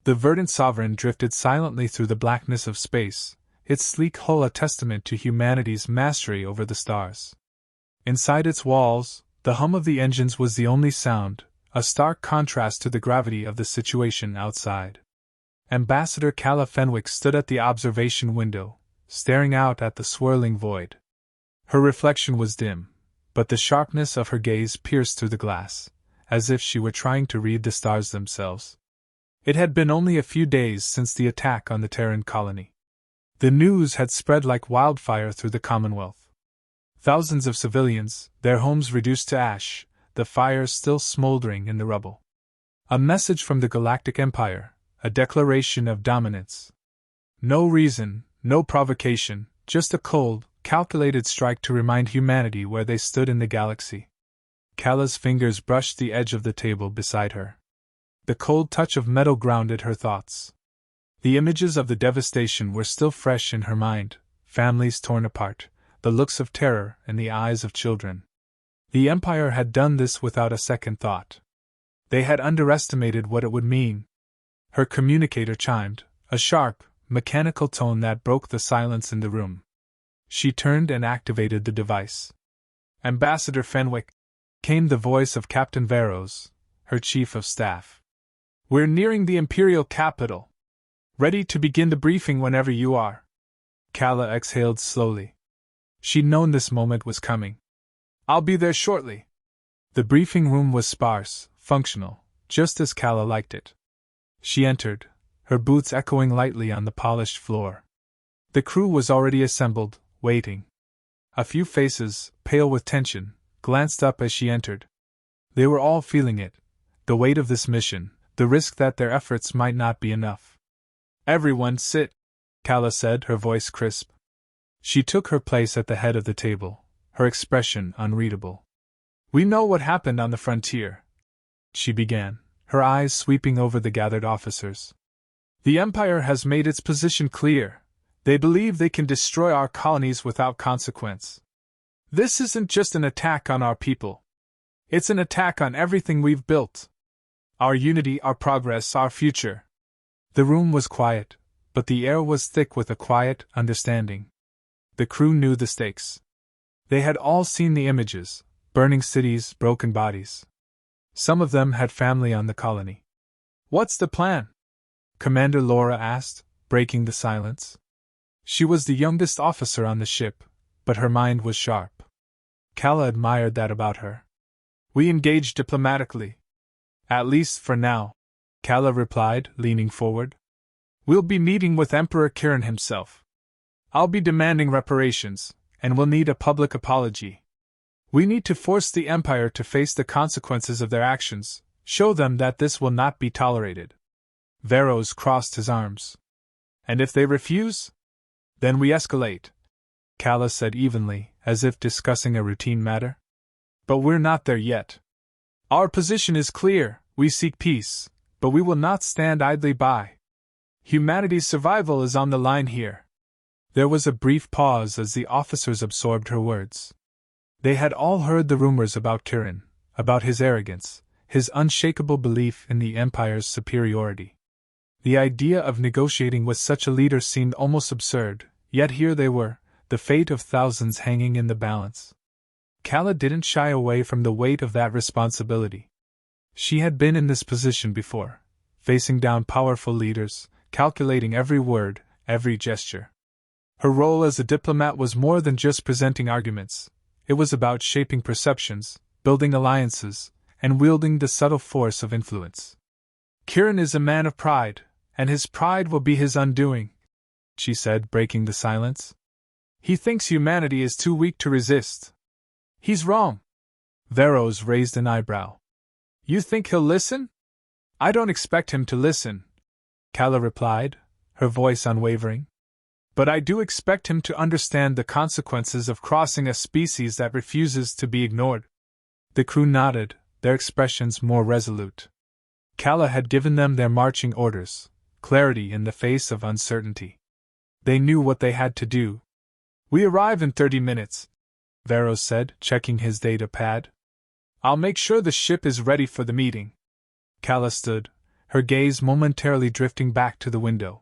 The verdant sovereign drifted silently through the blackness of space, its sleek hull a testament to humanity's mastery over the stars. Inside its walls, the hum of the engines was the only sound, a stark contrast to the gravity of the situation outside. Ambassador Calla Fenwick stood at the observation window, staring out at the swirling void. Her reflection was dim, but the sharpness of her gaze pierced through the glass, as if she were trying to read the stars themselves. It had been only a few days since the attack on the Terran colony. The news had spread like wildfire through the Commonwealth. Thousands of civilians, their homes reduced to ash, the fires still smoldering in the rubble. A message from the Galactic Empire, a declaration of dominance. No reason, no provocation, just a cold, calculated strike to remind humanity where they stood in the galaxy. Calla's fingers brushed the edge of the table beside her. The cold touch of metal grounded her thoughts. The images of the devastation were still fresh in her mind, families torn apart, the looks of terror in the eyes of children. The Empire had done this without a second thought. They had underestimated what it would mean. Her communicator chimed, a sharp, mechanical tone that broke the silence in the room. She turned and activated the device. "Ambassador Fenwick," came the voice of Captain Veros, her chief of staff. "We're nearing the Imperial capital. Ready to begin the briefing whenever you are." Calla exhaled slowly. She'd known this moment was coming. "I'll be there shortly." The briefing room was sparse, functional, just as Calla liked it. She entered, her boots echoing lightly on the polished floor. The crew was already assembled, waiting. A few faces, pale with tension, glanced up as she entered. They were all feeling it, the weight of this mission, the risk that their efforts might not be enough. "Everyone sit," Calla said, her voice crisp. She took her place at the head of the table, her expression unreadable. "We know what happened on the frontier," she began, her eyes sweeping over the gathered officers. "The Empire has made its position clear. They believe they can destroy our colonies without consequence. This isn't just an attack on our people. It's an attack on everything we've built. Our unity, our progress, our future." The room was quiet, but the air was thick with a quiet understanding. The crew knew the stakes. They had all seen the images, burning cities, broken bodies. Some of them had family on the colony. "What's the plan?" Commander Laura asked, breaking the silence. She was the youngest officer on the ship, but her mind was sharp. Calla admired that about her. "We engage diplomatically. At least for now," Calla replied, leaning forward. "We'll be meeting with Emperor Kirin himself. I'll be demanding reparations, and we'll need a public apology. We need to force the Empire to face the consequences of their actions, show them that this will not be tolerated." Veros crossed his arms. "And if they refuse? Then we escalate," Calla said evenly, as if discussing a routine matter. "But we're not there yet. Our position is clear, we seek peace, but we will not stand idly by. Humanity's survival is on the line here." There was a brief pause as the officers absorbed her words. They had all heard the rumors about Kirin, about his arrogance, his unshakable belief in the Empire's superiority. The idea of negotiating with such a leader seemed almost absurd, yet here they were, the fate of thousands hanging in the balance. Calla didn't shy away from the weight of that responsibility. She had been in this position before, facing down powerful leaders, calculating every word, every gesture. Her role as a diplomat was more than just presenting arguments. It was about shaping perceptions, building alliances, and wielding the subtle force of influence. "Kirin is a man of pride, and his pride will be his undoing," she said, breaking the silence. "He thinks humanity is too weak to resist. He's wrong." Veros raised an eyebrow. "You think he'll listen?" "I don't expect him to listen," Calla replied, her voice unwavering. "But I do expect him to understand the consequences of crossing a species that refuses to be ignored." The crew nodded, their expressions more resolute. Calla had given them their marching orders, clarity in the face of uncertainty. They knew what they had to do. "We arrive in 30 minutes, Veros said, checking his data pad. "I'll make sure the ship is ready for the meeting." Calla stood, her gaze momentarily drifting back to the window.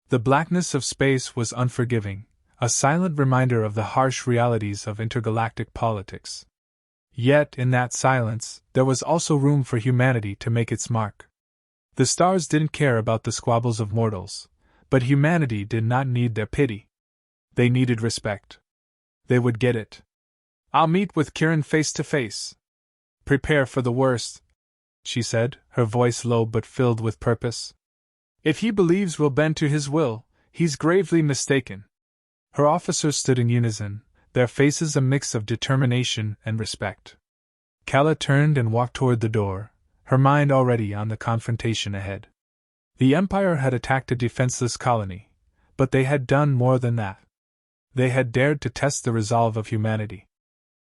The blackness of space was unforgiving, a silent reminder of the harsh realities of intergalactic politics. Yet, in that silence, there was also room for humanity to make its mark. The stars didn't care about the squabbles of mortals, but humanity did not need their pity. They needed respect. They would get it. "I'll meet with Kiran face to face. Prepare for the worst," she said, her voice low but filled with purpose. "If he believes we'll bend to his will, he's gravely mistaken." Her officers stood in unison, their faces a mix of determination and respect. Kala turned and walked toward the door, her mind already on the confrontation ahead. The Empire had attacked a defenseless colony, but they had done more than that. They had dared to test the resolve of humanity.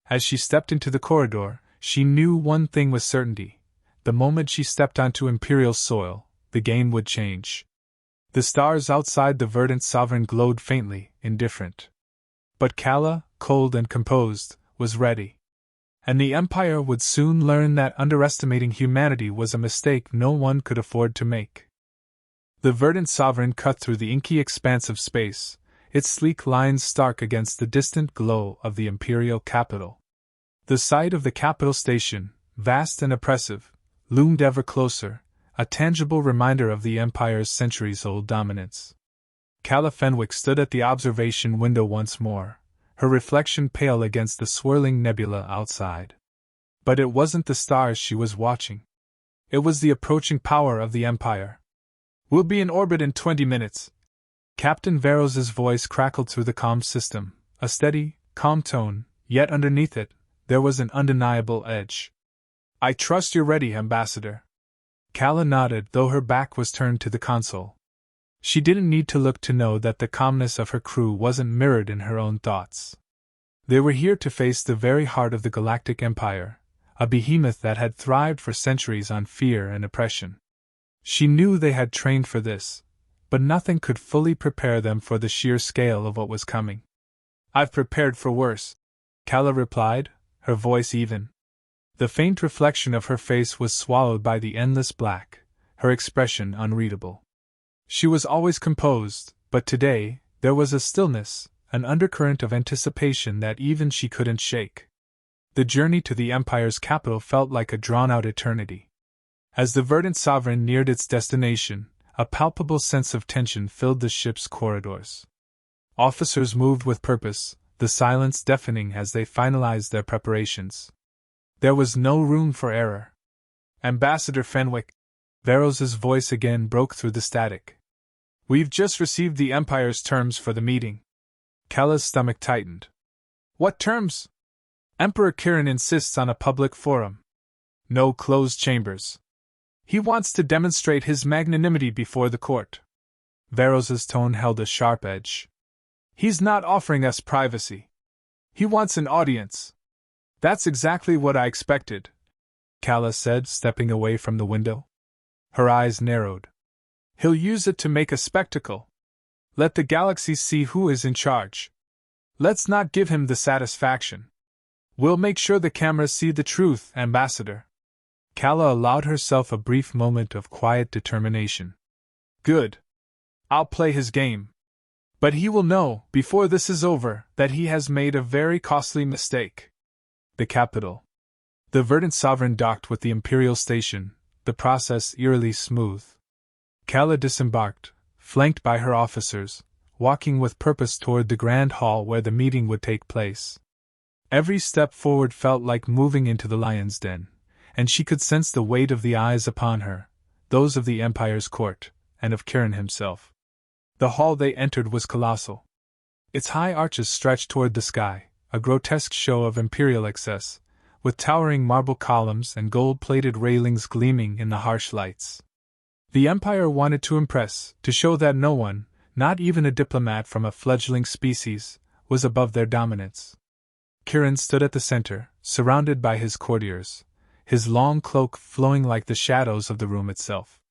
As she stepped into the corridor, she knew one thing with certainty: the moment she stepped onto Imperial soil, the game would change. The stars outside the verdant sovereign glowed faintly, indifferent. But Kala, cold and composed, was ready. And the Empire would soon learn that underestimating humanity was a mistake no one could afford to make. The verdant sovereign cut through the inky expanse of space, its sleek lines stark against the distant glow of the Imperial capital. The sight of the capital station, vast and oppressive, loomed ever closer, a tangible reminder of the Empire's centuries-old dominance. Kala Fenwick stood at the observation window once more, her reflection pale against the swirling nebula outside. But it wasn't the stars she was watching. It was the approaching power of the Empire. "We'll be in orbit in 20 minutes. Captain Veros's voice crackled through the comm system, a steady, calm tone, yet underneath it, there was an undeniable edge. "I trust you're ready, Ambassador." Kala nodded, though her back was turned to the console. She didn't need to look to know that the calmness of her crew wasn't mirrored in her own thoughts. They were here to face the very heart of the Galactic Empire, a behemoth that had thrived for centuries on fear and oppression. She knew they had trained for this, but nothing could fully prepare them for the sheer scale of what was coming. "I've prepared for worse," Kala replied, her voice even. The faint reflection of her face was swallowed by the endless black, her expression unreadable. She was always composed, but today, there was a stillness, an undercurrent of anticipation that even she couldn't shake. The journey to the Empire's capital felt like a drawn-out eternity. As the verdant sovereign neared its destination, a palpable sense of tension filled the ship's corridors. Officers moved with purpose, the silence deafening as they finalized their preparations. There was no room for error. "Ambassador Fenwick," Veros's voice again broke through the static. "We've just received the Empire's terms for the meeting." Kala's stomach tightened. "What terms?" "Emperor Kiran insists on a public forum. No closed chambers. He wants to demonstrate his magnanimity before the court." Veros's tone held a sharp edge. "He's not offering us privacy. He wants an audience." "That's exactly what I expected," Kala said, stepping away from the window. Her eyes narrowed. "He'll use it to make a spectacle. Let the galaxy see who is in charge. Let's not give him the satisfaction. We'll make sure the cameras see the truth, Ambassador." Kala allowed herself a brief moment of quiet determination. "Good. I'll play his game. But he will know, before this is over, that he has made a very costly mistake." The capital. The verdant sovereign docked with the Imperial station, the process eerily smooth. Kala disembarked, flanked by her officers, walking with purpose toward the grand hall where the meeting would take place. Every step forward felt like moving into the lion's den, and she could sense the weight of the eyes upon her, those of the Empire's court, and of Kiran himself. The hall they entered was colossal. Its high arches stretched toward the sky, a grotesque show of imperial excess, with towering marble columns and gold-plated railings gleaming in the harsh lights. The Empire wanted to impress, to show that no one, not even a diplomat from a fledgling species, was above their dominance. Kiran stood at the center, surrounded by his courtiers, his long cloak flowing like the shadows of the room itself.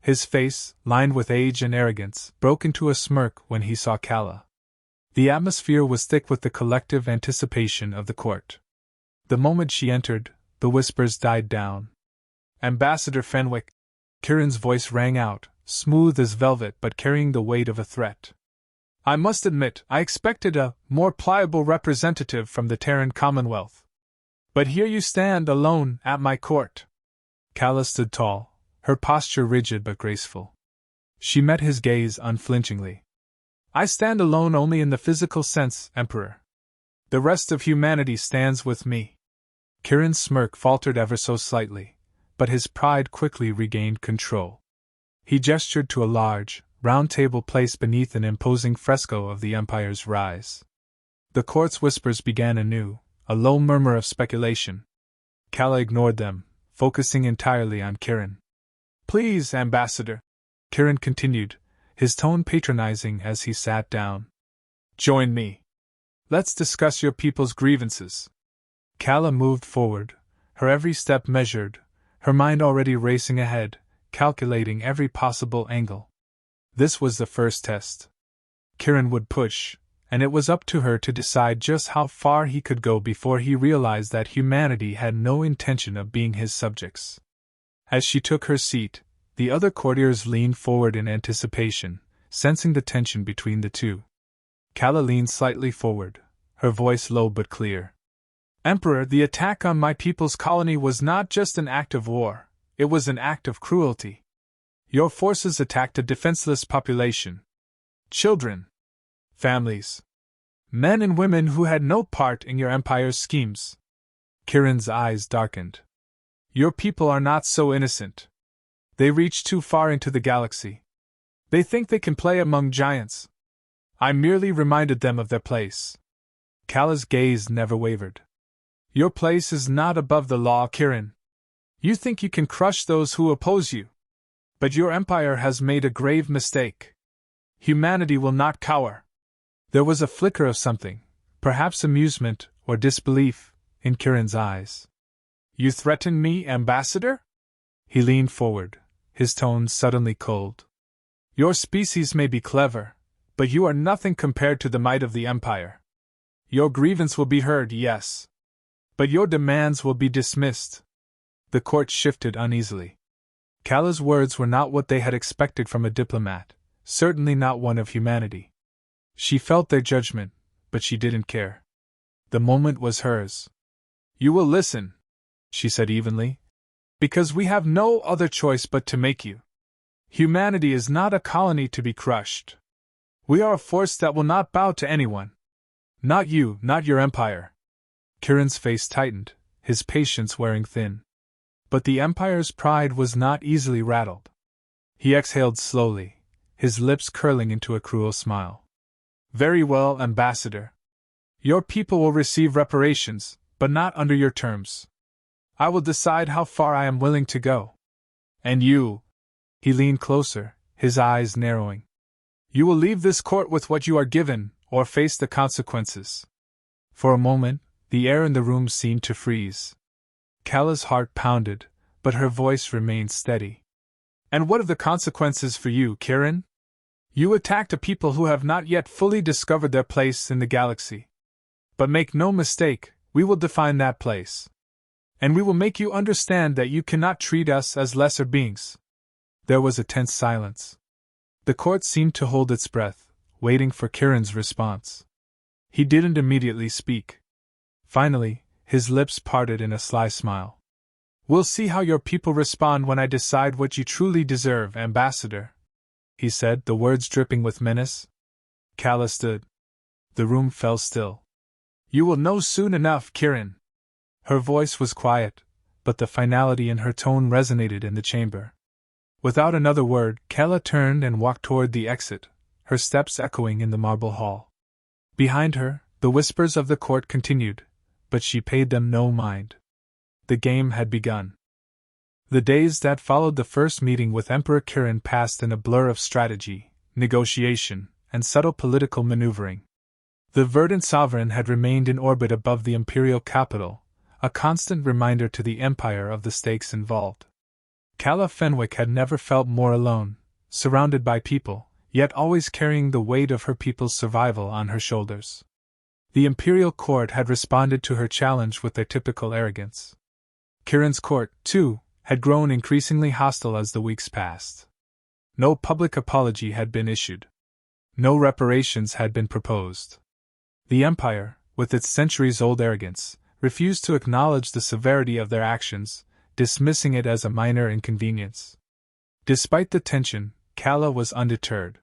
His face, lined with age and arrogance, broke into a smirk when he saw Kala. The atmosphere was thick with the collective anticipation of the court. The moment she entered, the whispers died down. "Ambassador Fenwick," Kirin's voice rang out, smooth as velvet but carrying the weight of a threat. I must admit, I expected a more pliable representative from the Terran Commonwealth. But here you stand alone at my court. Calla stood tall, her posture rigid but graceful. She met his gaze unflinchingly. I stand alone only in the physical sense, Emperor. The rest of humanity stands with me. Kirin's smirk faltered ever so slightly, but his pride quickly regained control. He gestured to a large, round table placed beneath an imposing fresco of the Empire's rise. The court's whispers began anew, a low murmur of speculation. Calla ignored them, focusing entirely on Kirin. Please, Ambassador, Kirin continued, his tone patronizing as he sat down. Join me. Let's discuss your people's grievances. Calla moved forward, her every step measured, her mind already racing ahead, calculating every possible angle. This was the first test. Kirin would push, and it was up to her to decide just how far he could go before he realized that humanity had no intention of being his subjects. As she took her seat, the other courtiers leaned forward in anticipation, sensing the tension between the two. Calla leaned slightly forward, her voice low but clear. Emperor, the attack on my people's colony was not just an act of war, it was an act of cruelty. Your forces attacked a defenseless population. Children. Families. Men and women who had no part in your empire's schemes. Kirin's eyes darkened. Your people are not so innocent. They reach too far into the galaxy. They think they can play among giants. I merely reminded them of their place. Calla's gaze never wavered. Your place is not above the law, Kirin. You think you can crush those who oppose you. But your empire has made a grave mistake. Humanity will not cower. There was a flicker of something, perhaps amusement or disbelief, in Kirin's eyes. You threaten me, Ambassador? He leaned forward, his tone suddenly cold. Your species may be clever, but you are nothing compared to the might of the Empire. Your grievance will be heard, yes. But your demands will be dismissed. The court shifted uneasily. Calla's words were not what they had expected from a diplomat, certainly not one of humanity. She felt their judgment, but she didn't care. The moment was hers. You will listen, she said evenly, because we have no other choice but to make you. Humanity is not a colony to be crushed. We are a force that will not bow to anyone. Not you, not your empire. Kirin's face tightened, his patience wearing thin. But the Empire's pride was not easily rattled. He exhaled slowly, his lips curling into a cruel smile. Very well, Ambassador. Your people will receive reparations, but not under your terms. I will decide how far I am willing to go. And you, he leaned closer, his eyes narrowing. You will leave this court with what you are given, or face the consequences. For a moment, the air in the room seemed to freeze. Calla's heart pounded, but her voice remained steady. And what of the consequences for you, Kirin? You attacked a people who have not yet fully discovered their place in the galaxy. But make no mistake, we will define that place. And we will make you understand that you cannot treat us as lesser beings. There was a tense silence. The court seemed to hold its breath, waiting for Kirin's response. He didn't immediately speak. Finally, his lips parted in a sly smile. We'll see how your people respond when I decide what you truly deserve, Ambassador, he said, the words dripping with menace. Calla stood. The room fell still. You will know soon enough, Kirin. Her voice was quiet, but the finality in her tone resonated in the chamber. Without another word, Calla turned and walked toward the exit, her steps echoing in the marble hall. Behind her, the whispers of the court continued, but she paid them no mind. The game had begun. The days that followed the first meeting with Emperor Kirin passed in a blur of strategy, negotiation, and subtle political maneuvering. The verdant sovereign had remained in orbit above the imperial capital, a constant reminder to the empire of the stakes involved. Calla Fenwick had never felt more alone, surrounded by people, yet always carrying the weight of her people's survival on her shoulders. The imperial court had responded to her challenge with their typical arrogance. Kirin's court, too, had grown increasingly hostile as the weeks passed. No public apology had been issued. No reparations had been proposed. The Empire, with its centuries-old arrogance, refused to acknowledge the severity of their actions, dismissing it as a minor inconvenience. Despite the tension, Calla was undeterred.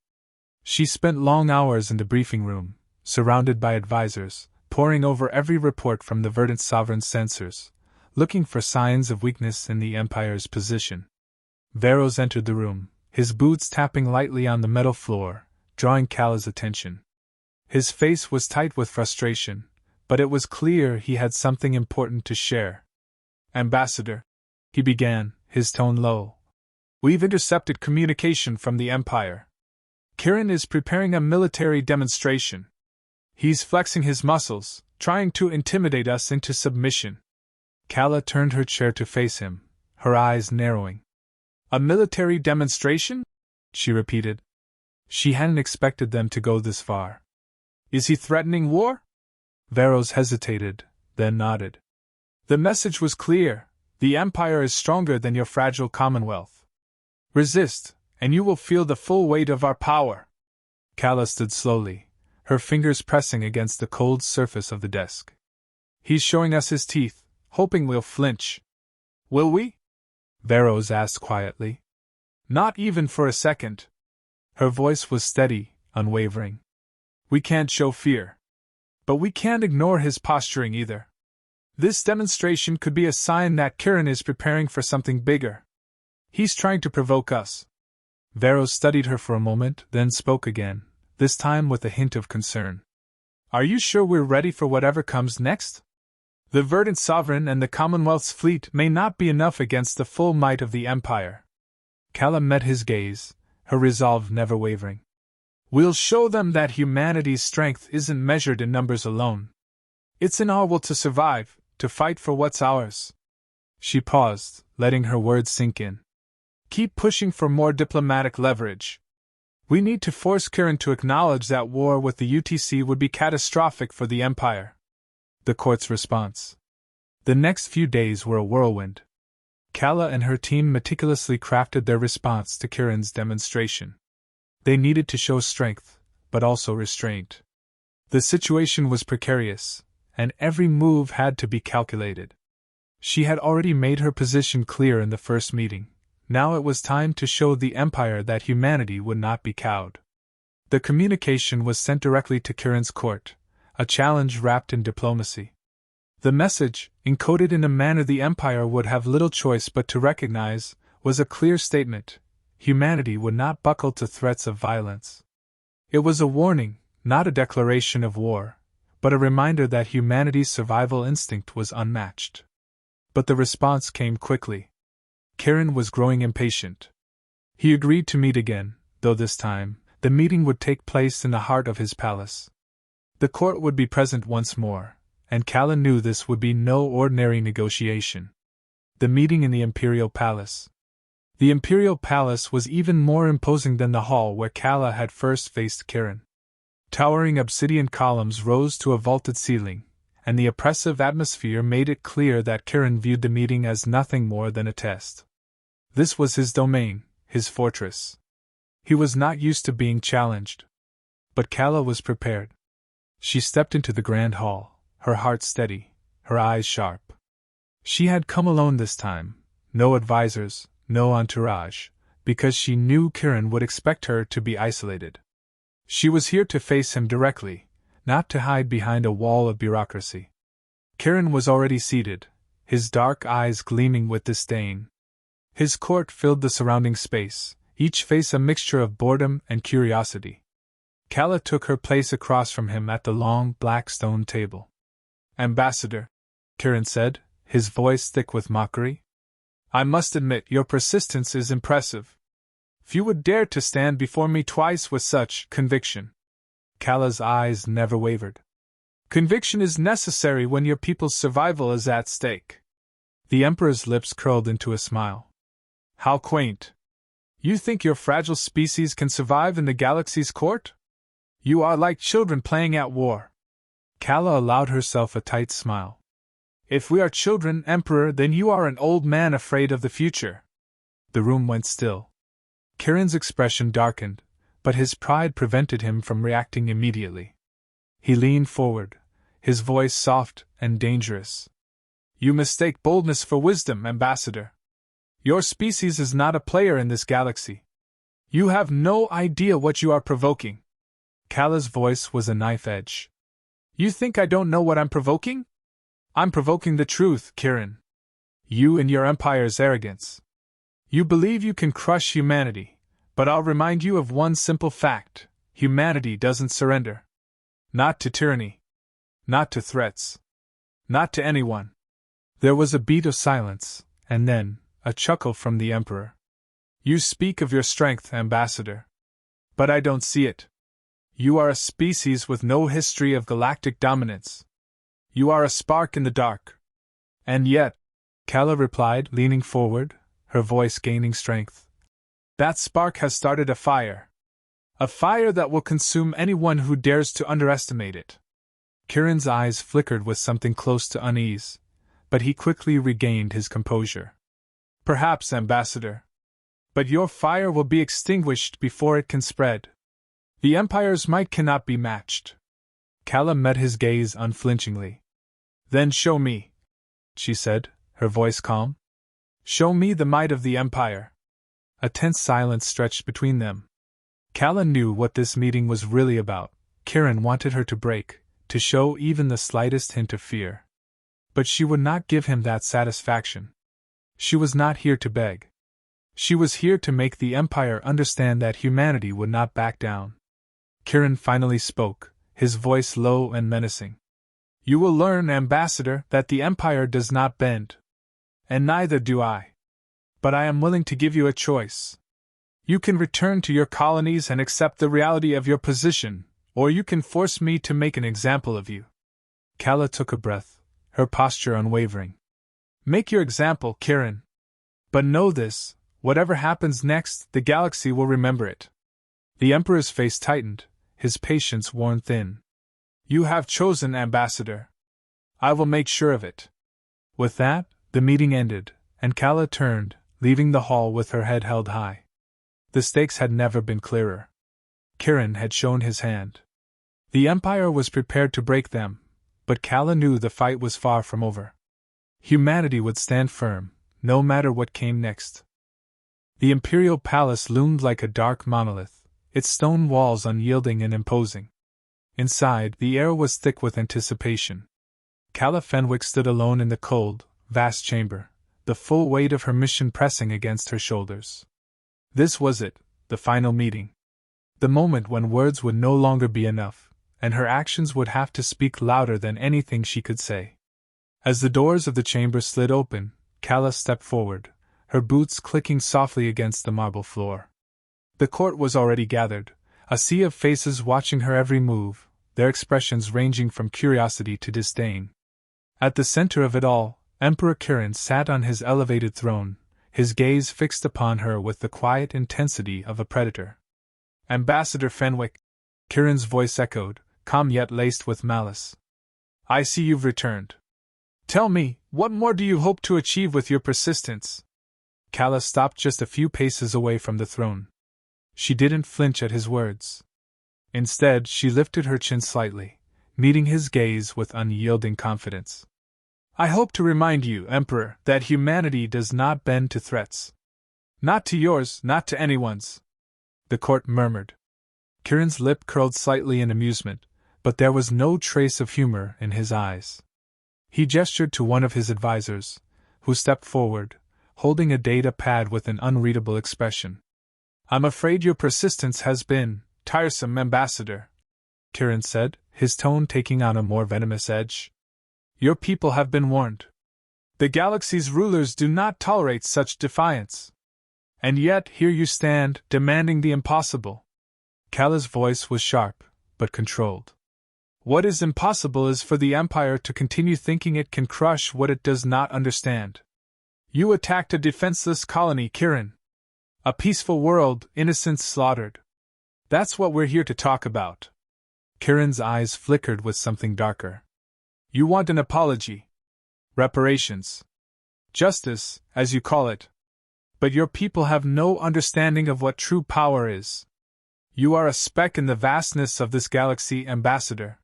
She spent long hours in the briefing room, surrounded by advisors, poring over every report from the verdant sovereign's censors, looking for signs of weakness in the Empire's position. Varos entered the room, his boots tapping lightly on the metal floor, drawing Calla's attention. His face was tight with frustration, but it was clear he had something important to share. "Ambassador," he began, his tone low, "we've intercepted communication from the Empire. Kirin is preparing a military demonstration. He's flexing his muscles, trying to intimidate us into submission." Calla turned her chair to face him, her eyes narrowing. "A military demonstration?" she repeated. She hadn't expected them to go this far. "Is he threatening war?" Varos hesitated, then nodded. "The message was clear. The Empire is stronger than your fragile Commonwealth. Resist, and you will feel the full weight of our power." Calla stood slowly, her fingers pressing against the cold surface of the desk. "He's showing us his teeth, hoping we'll flinch." "Will we?" Varos asked quietly. "Not even for a second." Her voice was steady, unwavering. "We can't show fear. But we can't ignore his posturing either. This demonstration could be a sign that Kirin is preparing for something bigger. He's trying to provoke us." Varos studied her for a moment, then spoke again, this time with a hint of concern. "Are you sure we're ready for whatever comes next? The verdant sovereign and the Commonwealth's fleet may not be enough against the full might of the Empire." Calla met his gaze, her resolve never wavering. "We'll show them that humanity's strength isn't measured in numbers alone. It's in our will to survive, to fight for what's ours." She paused, letting her words sink in. "Keep pushing for more diplomatic leverage. We need to force Kirin to acknowledge that war with the UTC would be catastrophic for the Empire." The court's response. The next few days were a whirlwind. Calla and her team meticulously crafted their response to Kirin's demonstration. They needed to show strength, but also restraint. The situation was precarious, and every move had to be calculated. She had already made her position clear in the first meeting. Now it was time to show the Empire that humanity would not be cowed. The communication was sent directly to Kirin's court, a challenge wrapped in diplomacy. The message, encoded in a manner the Empire would have little choice but to recognize, was a clear statement: humanity would not buckle to threats of violence. It was a warning, not a declaration of war, but a reminder that humanity's survival instinct was unmatched. But the response came quickly. Kirin was growing impatient. He agreed to meet again, though this time, the meeting would take place in the heart of his palace. The court would be present once more, and Calla knew this would be no ordinary negotiation. The meeting in the Imperial Palace. The Imperial Palace was even more imposing than the hall where Calla had first faced Kirin. Towering obsidian columns rose to a vaulted ceiling, and the oppressive atmosphere made it clear that Kirin viewed the meeting as nothing more than a test. This was his domain, his fortress. He was not used to being challenged. But Calla was prepared. She stepped into the grand hall, her heart steady, her eyes sharp. She had come alone this time, no advisors, no entourage, because she knew Kirin would expect her to be isolated. She was here to face him directly, not to hide behind a wall of bureaucracy. Kirin was already seated, his dark eyes gleaming with disdain. His court filled the surrounding space, each face a mixture of boredom and curiosity. Calla took her place across from him at the long, black stone table. "Ambassador," Kirin said, his voice thick with mockery, "I must admit your persistence is impressive. Few would dare to stand before me twice with such conviction." Calla's eyes never wavered. "Conviction is necessary when your people's survival is at stake." The Emperor's lips curled into a smile. "How quaint. You think your fragile species can survive in the galaxy's court? You are like children playing at war." Calla allowed herself a tight smile. If we are children, Emperor, then you are an old man afraid of the future. The room went still. Kirin's expression darkened, but his pride prevented him from reacting immediately. He leaned forward, his voice soft and dangerous. You mistake boldness for wisdom, Ambassador. Your species is not a player in this galaxy. You have no idea what you are provoking. Kala's voice was a knife edge. You think I don't know what I'm provoking? I'm provoking the truth, Kirin. You and your empire's arrogance. You believe you can crush humanity, but I'll remind you of one simple fact. Humanity doesn't surrender. Not to tyranny. Not to threats. Not to anyone. There was a beat of silence, and then, a chuckle from the Emperor. You speak of your strength, Ambassador. But I don't see it. You are a species with no history of galactic dominance. You are a spark in the dark. And yet, Kala replied, leaning forward, her voice gaining strength. That spark has started a fire. A fire that will consume anyone who dares to underestimate it. Kirin's eyes flickered with something close to unease, but he quickly regained his composure. Perhaps, Ambassador. But your fire will be extinguished before it can spread. The Empire's might cannot be matched. Kala met his gaze unflinchingly. Then show me, she said, her voice calm. Show me the might of the Empire. A tense silence stretched between them. Kala knew what this meeting was really about. Kirin wanted her to break, to show even the slightest hint of fear. But she would not give him that satisfaction. She was not here to beg. She was here to make the Empire understand that humanity would not back down. Kirin finally spoke, his voice low and menacing. You will learn, Ambassador, that the Empire does not bend. And neither do I. But I am willing to give you a choice. You can return to your colonies and accept the reality of your position, or you can force me to make an example of you. Kala took a breath, her posture unwavering. Make your example, Kirin. But know this, whatever happens next, the galaxy will remember it. The Emperor's face tightened, his patience worn thin. You have chosen, Ambassador. I will make sure of it. With that, the meeting ended, and Kala turned, leaving the hall with her head held high. The stakes had never been clearer. Kirin had shown his hand. The Empire was prepared to break them, but Kala knew the fight was far from over. Humanity would stand firm, no matter what came next. The Imperial Palace loomed like a dark monolith, its stone walls unyielding and imposing. Inside, the air was thick with anticipation. Kala Fenwick stood alone in the cold, vast chamber, the full weight of her mission pressing against her shoulders. This was it, the final meeting. The moment when words would no longer be enough, and her actions would have to speak louder than anything she could say. As the doors of the chamber slid open, Kala stepped forward, her boots clicking softly against the marble floor. The court was already gathered, a sea of faces watching her every move, their expressions ranging from curiosity to disdain. At the center of it all, Emperor Kirin sat on his elevated throne, his gaze fixed upon her with the quiet intensity of a predator. Ambassador Fenwick, Kirin's voice echoed, calm yet laced with malice. I see you've returned. Tell me, what more do you hope to achieve with your persistence? Kala stopped just a few paces away from the throne. She didn't flinch at his words. Instead, she lifted her chin slightly, meeting his gaze with unyielding confidence. I hope to remind you, Emperor, that humanity does not bend to threats. Not to yours, not to anyone's. The court murmured. Kirin's lip curled slightly in amusement, but there was no trace of humor in his eyes. He gestured to one of his advisors, who stepped forward, holding a data pad with an unreadable expression. I'm afraid your persistence has been tiresome, Ambassador, Kirin said, his tone taking on a more venomous edge. Your people have been warned. The galaxy's rulers do not tolerate such defiance. And yet here you stand, demanding the impossible. Kala's voice was sharp, but controlled. What is impossible is for the Empire to continue thinking it can crush what it does not understand. You attacked a defenseless colony, Kirin. A peaceful world, innocents slaughtered. That's what we're here to talk about. Kirin's eyes flickered with something darker. You want an apology. reparations. Justice, as you call it. But your people have no understanding of what true power is. You are a speck in the vastness of this galaxy, Ambassador.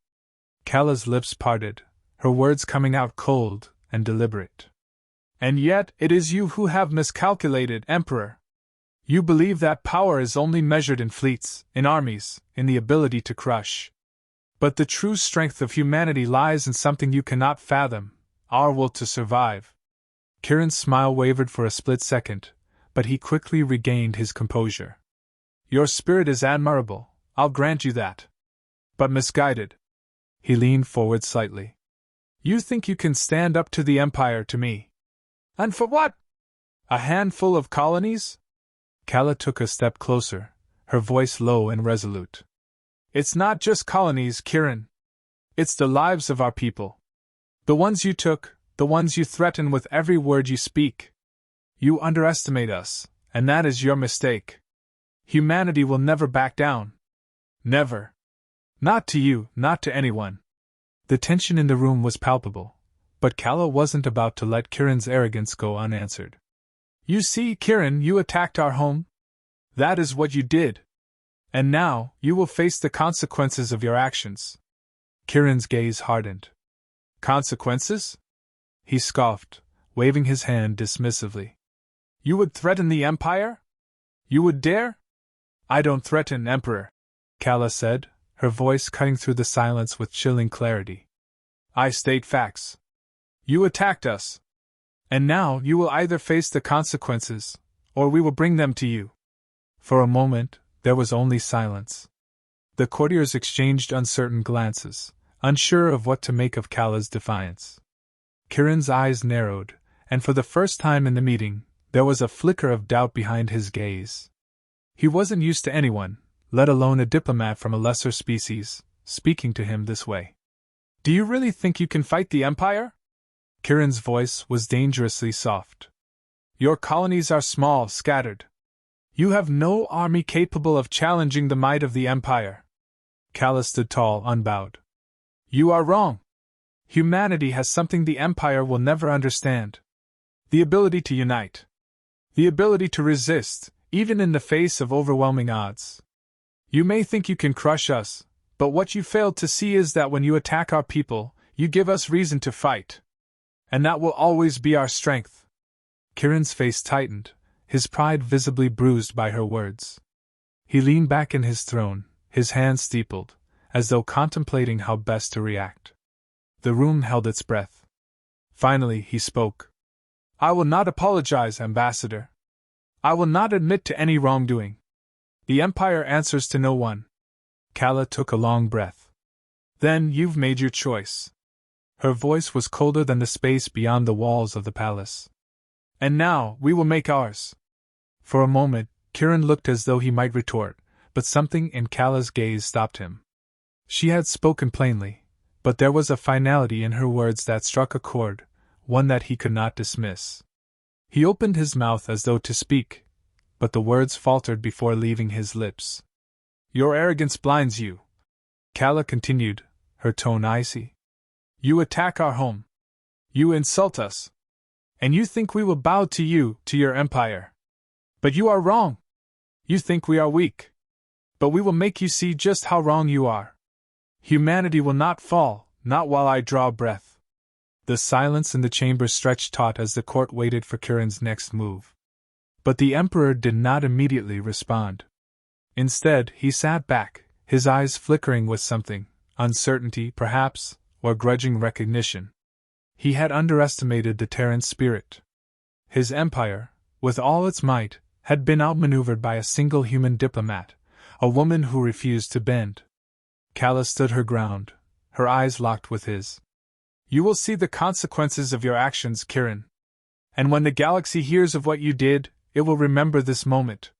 Kalla's lips parted, her words coming out cold and deliberate. And yet it is you who have miscalculated, Emperor. You believe that power is only measured in fleets, in armies, in the ability to crush. But the true strength of humanity lies in something you cannot fathom, our will to survive. Kirin's smile wavered for a split second, but he quickly regained his composure. Your spirit is admirable, I'll grant you that. But misguided. He leaned forward slightly. You think you can stand up to the Empire, to me? And for what? A handful of colonies? Kalla took a step closer, her voice low and resolute. It's not just colonies, Kirin. It's the lives of our people. The ones you took, the ones you threaten with every word you speak. You underestimate us, and that is your mistake. Humanity will never back down. Never. Not to you, not to anyone. The tension in the room was palpable, but Kalla wasn't about to let Kirin's arrogance go unanswered. You see, Kirin, you attacked our home. That is what you did. And now, you will face the consequences of your actions. Kirin's gaze hardened. Consequences? He scoffed, waving his hand dismissively. You would threaten the Empire? You would dare? I don't threaten, Emperor, Kalla said, her voice cutting through the silence with chilling clarity. I state facts. You attacked us. And now you will either face the consequences, or we will bring them to you. For a moment, there was only silence. The courtiers exchanged uncertain glances, unsure of what to make of Kalla's defiance. Kirin's eyes narrowed, and for the first time in the meeting, there was a flicker of doubt behind his gaze. He wasn't used to anyone, let alone a diplomat from a lesser species, speaking to him this way. Do you really think you can fight the Empire? Kirin's voice was dangerously soft. Your colonies are small, scattered. You have no army capable of challenging the might of the Empire. Kalla stood tall, unbowed. You are wrong. Humanity has something the Empire will never understand. The ability to unite. The ability to resist, even in the face of overwhelming odds. You may think you can crush us, but what you fail to see is that when you attack our people, you give us reason to fight. And that will always be our strength. Kirin's face tightened, his pride visibly bruised by her words. He leaned back in his throne, his hands steepled, as though contemplating how best to react. The room held its breath. Finally, he spoke. I will not apologize, Ambassador. I will not admit to any wrongdoing. The Empire answers to no one. Kalla took a long breath. Then you've made your choice. Her voice was colder than the space beyond the walls of the palace. And now, we will make ours. For a moment, Kirin looked as though he might retort, but something in Kalla's gaze stopped him. She had spoken plainly, but there was a finality in her words that struck a chord, one that he could not dismiss. He opened his mouth as though to speak, but the words faltered before leaving his lips. Your arrogance blinds you, Kalla continued, her tone icy. You attack our home. You insult us. And you think we will bow to you, to your empire. But you are wrong. You think we are weak. But we will make you see just how wrong you are. Humanity will not fall, not while I draw breath. The silence in the chamber stretched taut as the court waited for Kirin's next move. But the Emperor did not immediately respond. Instead, he sat back, his eyes flickering with something, uncertainty, perhaps, or grudging recognition. He had underestimated the Terran spirit. His empire, with all its might, had been outmaneuvered by a single human diplomat, a woman who refused to bend. Kalla stood her ground, her eyes locked with his. You will see the consequences of your actions, Kirin. And when the galaxy hears of what you did, it will remember this moment.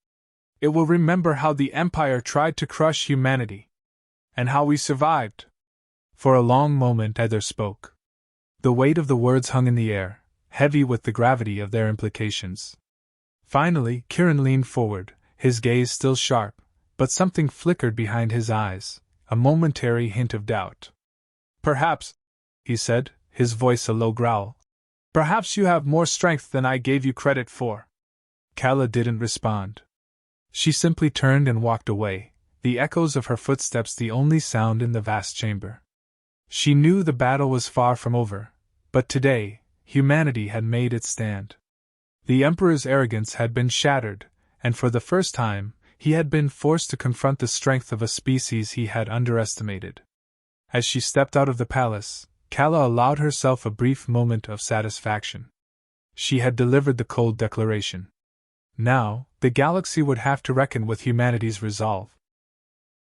It will remember how the Empire tried to crush humanity. And how we survived. For a long moment neither spoke. The weight of the words hung in the air, heavy with the gravity of their implications. Finally, Kirin leaned forward, his gaze still sharp, but something flickered behind his eyes, a momentary hint of doubt. Perhaps, he said, his voice a low growl, Perhaps you have more strength than I gave you credit for. Kala didn't respond. She simply turned and walked away, the echoes of her footsteps the only sound in the vast chamber. She knew the battle was far from over, but today, humanity had made its stand. The Emperor's arrogance had been shattered, and for the first time, he had been forced to confront the strength of a species he had underestimated. As she stepped out of the palace, Kala allowed herself a brief moment of satisfaction. She had delivered the cold declaration. Now, the galaxy would have to reckon with humanity's resolve.